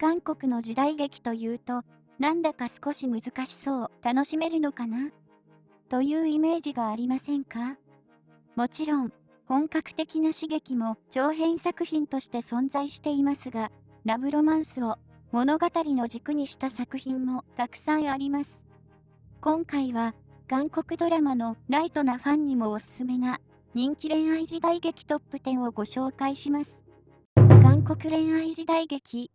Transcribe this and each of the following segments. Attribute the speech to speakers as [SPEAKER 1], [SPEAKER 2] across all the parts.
[SPEAKER 1] 韓国の時代劇というと、なんだか少し難しそう、楽しめるのかなというイメージがありませんか？もちろん、本格的な刺激も長編作品として存在していますが、ラブロマンスを物語の軸にした作品もたくさんあります。今回は、韓国ドラマのライトなファンにもおすすめな人気恋愛時代劇トップ10をご紹介します。韓国恋愛時代劇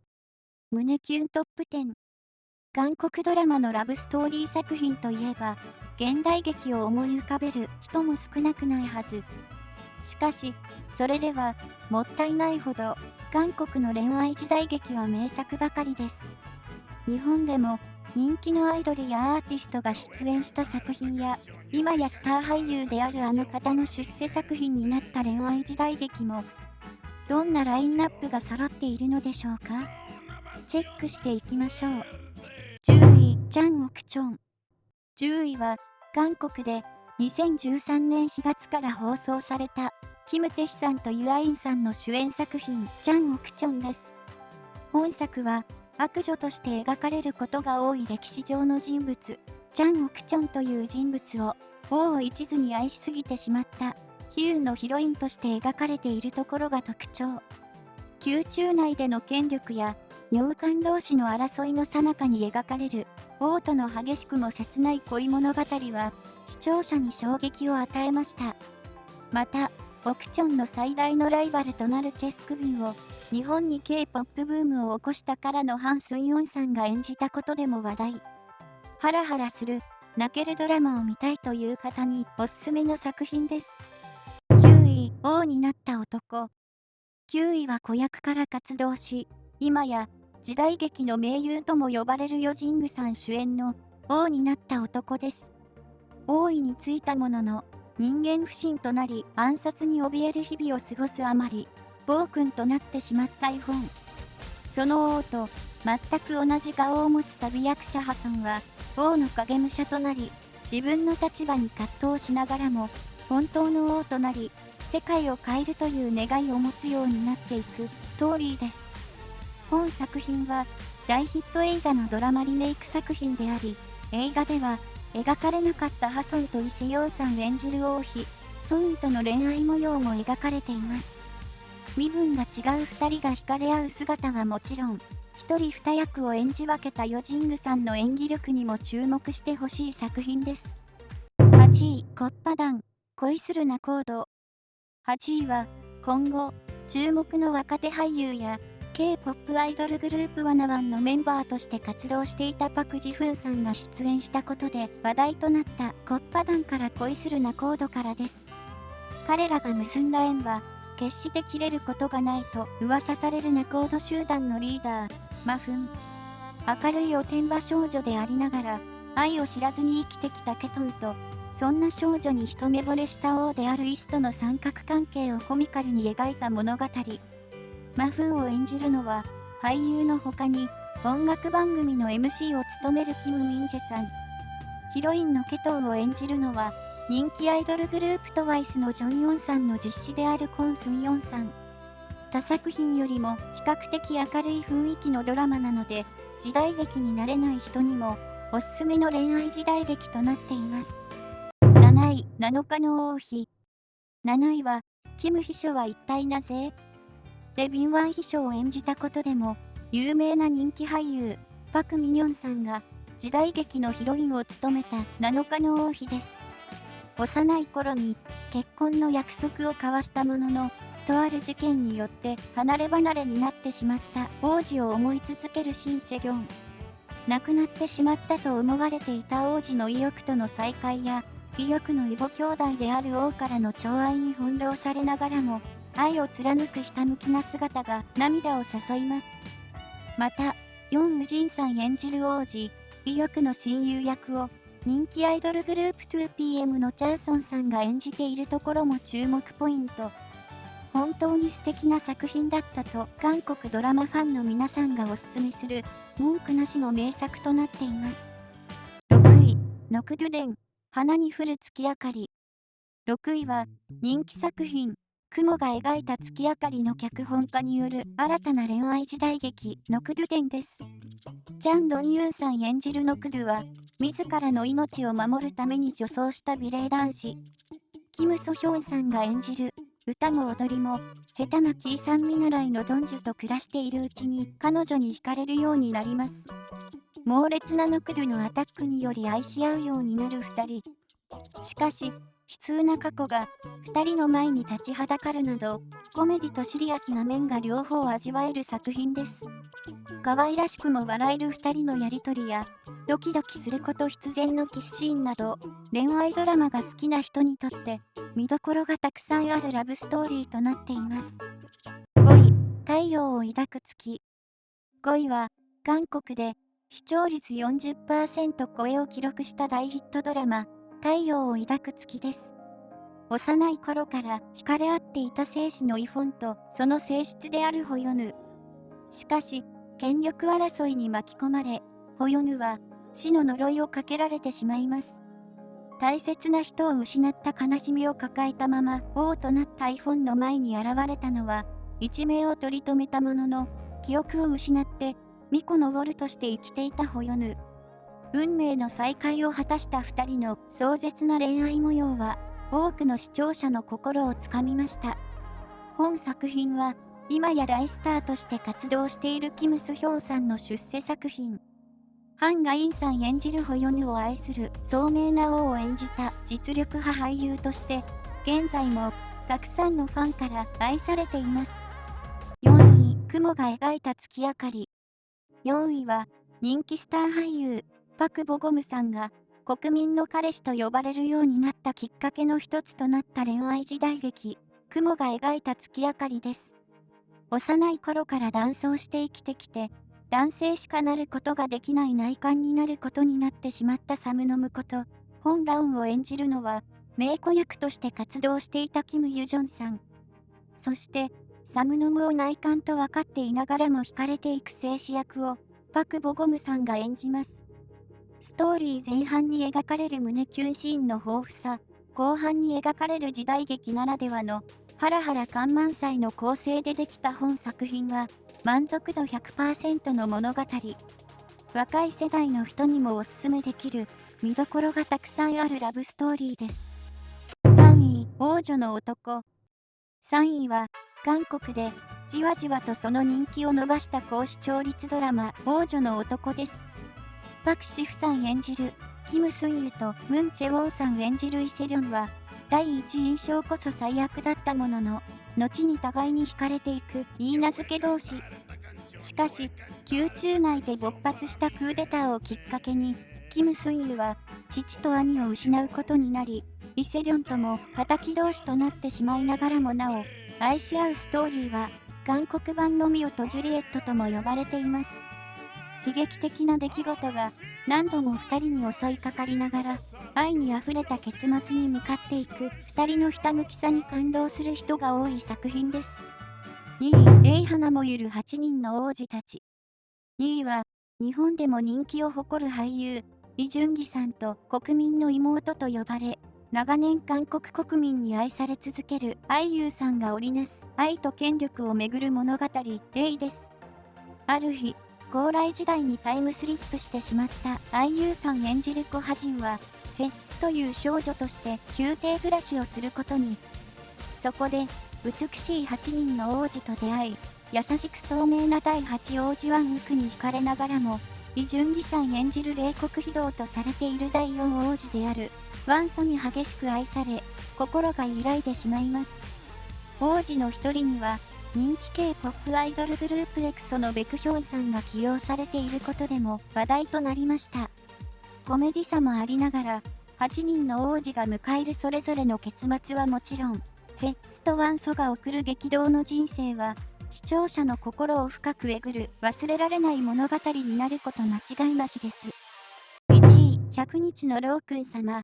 [SPEAKER 1] 胸キュントップ10。韓国ドラマのラブストーリー作品といえば、現代劇を思い浮かべる人も少なくないはず。しかし、それではもったいないほど、韓国の恋愛時代劇は名作ばかりです。日本でも人気のアイドルやアーティストが出演した作品や、今やスター俳優であるあの方の出世作品になった恋愛時代劇も、どんなラインナップが揃っているのでしょうか？チェックしていきましょう。10位、チャン・オクチョン。10位は、韓国で2013年4月から放送された、キム・テヒさんとユアインさんの主演作品、チャン・オクチョンです。本作は、悪女として描かれることが多い歴史上の人物、チャン・オクチョンという人物を、王を一途に愛しすぎてしまった、ヒューのヒロインとして描かれているところが特徴。宮中内での権力や、女官同士の争いの最中に描かれる、王との激しくも切ない恋物語は、視聴者に衝撃を与えました。また、オクチョンの最大のライバルとなるチェスク軍を、日本に K-POP ブームを起こしたからのハン・スンヨンさんが演じたことでも話題。ハラハラする、泣けるドラマを見たいという方におすすめの作品です。9位、王になった男。9位は子役から活動し、今や時代劇の名優とも呼ばれるヨジングさん主演の王になった男です。王位についたものの、人間不信となり暗殺に怯える日々を過ごすあまり、暴君となってしまったイ・ホン。その王と全く同じ顔を持つ旅役者ハソンは、王の影武者となり、自分の立場に葛藤しながらも、本当の王となり、世界を変えるという願いを持つようになっていくストーリーです。本作品は大ヒット映画のドラマリメイク作品であり、映画では描かれなかったハソンとイ・セヨンさん演じる王妃、ソンイとの恋愛模様も描かれています。身分が違う2人が惹かれ合う姿はもちろん、一人二役を演じ分けたヨジングさんの演技力にも注目してほしい作品です。8位、コッパ団、恋する仲人。8位は、今後、注目の若手俳優や、K-POP アイドルグループワナワンのメンバーとして活動していたパク・ジフンさんが出演したことで話題となったコッパ団から恋する仲人からです。彼らが結んだ縁は、決して切れることがないと噂される仲人集団のリーダー、マフン。明るいおてんば少女でありながら、愛を知らずに生きてきたケトンと、そんな少女に一目惚れした王であるイスとの三角関係をコミカルに描いた物語。マフンを演じるのは、俳優の他に、音楽番組の MC を務めるキム・ミンジェさん。ヒロインのケトンを演じるのは、人気アイドルグループトワイスのジョンヨンさんの実子であるコン・スンヨンさん。他作品よりも比較的明るい雰囲気のドラマなので、時代劇に慣れない人にも、おすすめの恋愛時代劇となっています。7位、7日の王妃。7位は、キム秘書は一体なぜ？で敏腕秘書を演じたことでも、有名な人気俳優、パク・ミニョンさんが、時代劇のヒロインを務めた7日の王妃です。幼い頃に、結婚の約束を交わしたものの、とある事件によって離れ離れになってしまった王子を思い続けるシン・チェギョン。亡くなってしまったと思われていた王子の意欲との再会や、意欲の異母兄弟である王からの寵愛に翻弄されながらも、愛を貫くひたむきな姿が涙を誘います。また、ヨン・ウジンさん演じる王子、意欲の親友役を、人気アイドルグループ 2PM のチャンソンさんが演じているところも注目ポイント。本当に素敵な作品だったと韓国ドラマファンの皆さんがおすすめする文句なしの名作となっています。6位、ノクドゥデン、花に降る月明かり。6位は人気作品、雲が描いた月明かりの脚本家による新たな恋愛時代劇ノクドゥ伝です。チャン・ドンユンさん演じるノクドゥは、自らの命を守るために女装した美麗男子、キム・ソヒョンさんが演じる歌も踊りも下手なキーさん見習いのドンジュと暮らしているうちに彼女に惹かれるようになります。猛烈なノクドゥのアタックにより愛し合うようになる2人。しかし、悲痛な過去が2人の前に立ちはだかるなど、コメディとシリアスな面が両方味わえる作品です。可愛らしくも笑える2人のやりとりや、ドキドキすること必然のキスシーンなど、恋愛ドラマが好きな人にとって見どころがたくさんあるラブストーリーとなっています。5位、太陽を抱く月。5位は、韓国で視聴率 40% 超えを記録した大ヒットドラマ、太陽を抱く月です。幼い頃から惹かれ合っていた生死のイフォンとその性質であるホヨヌ。しかし、権力争いに巻き込まれ、ホヨヌは死の呪いをかけられてしまいます。大切な人を失った悲しみを抱えたまま王となったイフォンの前に現れたのは、一命を取り留めたものの、記憶を失って巫女のウォルとして生きていたホヨヌ。運命の再会を果たした2人の壮絶な恋愛模様は多くの視聴者の心をつかみました。本作品は今や大スターとして活動しているキム・スヒョンさんの出世作品。ハン・ガインさん演じるホヨヌを愛する聡明な王を演じた実力派俳優として現在もたくさんのファンから愛されています。4位、雲が描いた月明かり。4位は人気スター俳優パク・ボゴムさんが国民の彼氏と呼ばれるようになったきっかけの一つとなった恋愛時代劇、雲が描いた月明かりです。幼い頃から男装して生きてきて、男性しかなることができない内観になることになってしまったサムノムこと、ホン・ラウンを演じるのは、名子役として活動していたキム・ユジョンさん。そして、サムノムを内観と分かっていながらも惹かれていく静止役を、パク・ボゴムさんが演じます。ストーリー前半に描かれる胸キュンシーンの豊富さ、後半に描かれる時代劇ならではのハラハラ感満載の構成でできた本作品は満足度 100% の物語。若い世代の人にもおすすめできる見どころがたくさんあるラブストーリーです。3位、王女の男。3位は韓国でじわじわとその人気を伸ばした高視聴率ドラマ王女の男です。パク・シフさん演じるキム・スンユとムン・チェウォンさん演じるイ・セリョンは第一印象こそ最悪だったものの後に互いに惹かれていくいい名付け同士。しかし宮中内で勃発したクーデターをきっかけにキム・スンユは父と兄を失うことになりイ・セリョンとも敵同士となってしまいながらもなお愛し合うストーリーは韓国版ロミオとジュリエットとも呼ばれています。悲劇的な出来事が何度も2人に襲いかかりながら愛にあふれた結末に向かっていく2人のひたむきさに感動する人が多い作品です。2位、レイ・ハナもゆる8人の王子たち。2位は日本でも人気を誇る俳優イ・ジュンギさんと国民の妹と呼ばれ長年韓国国民に愛され続けるアイユーさんが織りなす愛と権力をめぐる物語レイです。ある日高麗時代にタイムスリップしてしまったアイユーさん演じるコハジンはヘッツという少女として宮廷暮らしをすることに。そこで美しい8人の王子と出会い優しく聡明な第8王子ワンウクに惹かれながらもイ・ジュンギさん演じる冷酷非道とされている第4王子であるワンソに激しく愛され心が揺らいでしまいます。王子の一人には人気 K-POP アイドルグループエクソのベクヒョンさんが起用されていることでも話題となりました。コメディさもありながら、8人の王子が迎えるそれぞれの結末はもちろん、ヘッツとワンソが送る激動の人生は、視聴者の心を深くえぐる忘れられない物語になること間違いなしです。1位、100日のロー君様。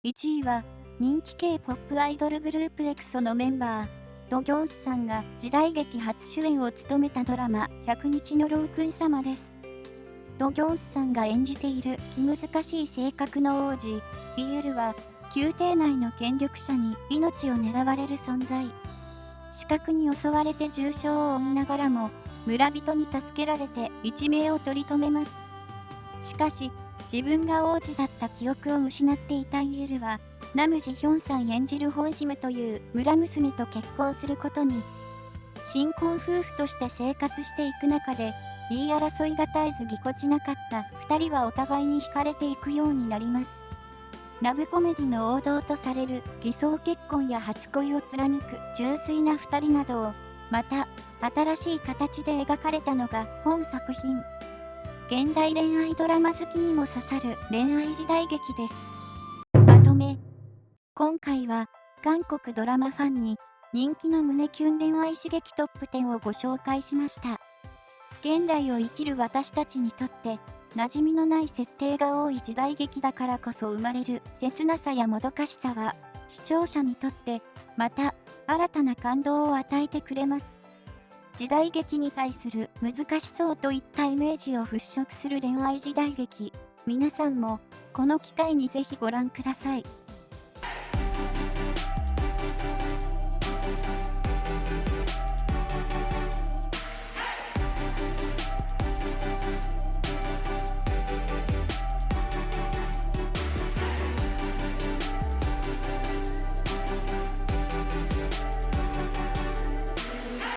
[SPEAKER 1] 1位は、人気 K-POP アイドルグループエクソのメンバー、ドギョンスさんが時代劇初主演を務めたドラマ100日のロー君様です。ドギョンスさんが演じている気難しい性格の王子、イユルは宮廷内の権力者に命を狙われる存在。刺客に襲われて重傷を負いながらも、村人に助けられて一命を取り留めます。しかし、自分が王子だった記憶を失っていたイエルは、ナムジヒョンさん演じるホンシムという村娘と結婚することに、新婚夫婦として生活していく中で、言い争いが絶えずぎこちなかった2人はお互いに惹かれていくようになります。ラブコメディの王道とされる偽装結婚や初恋を貫く純粋な2人などを、また新しい形で描かれたのが本作品。現代恋愛ドラマ好きにも刺さる恋愛時代劇です。まとめ。今回は韓国ドラマファンに人気の胸キュン恋愛刺激トップ10をご紹介しました。現代を生きる私たちにとって馴染みのない設定が多い時代劇だからこそ生まれる切なさやもどかしさは視聴者にとってまた新たな感動を与えてくれます。時代劇に対する難しそうといったイメージを払拭する恋愛時代劇、皆さんもこの機会にぜひご覧ください。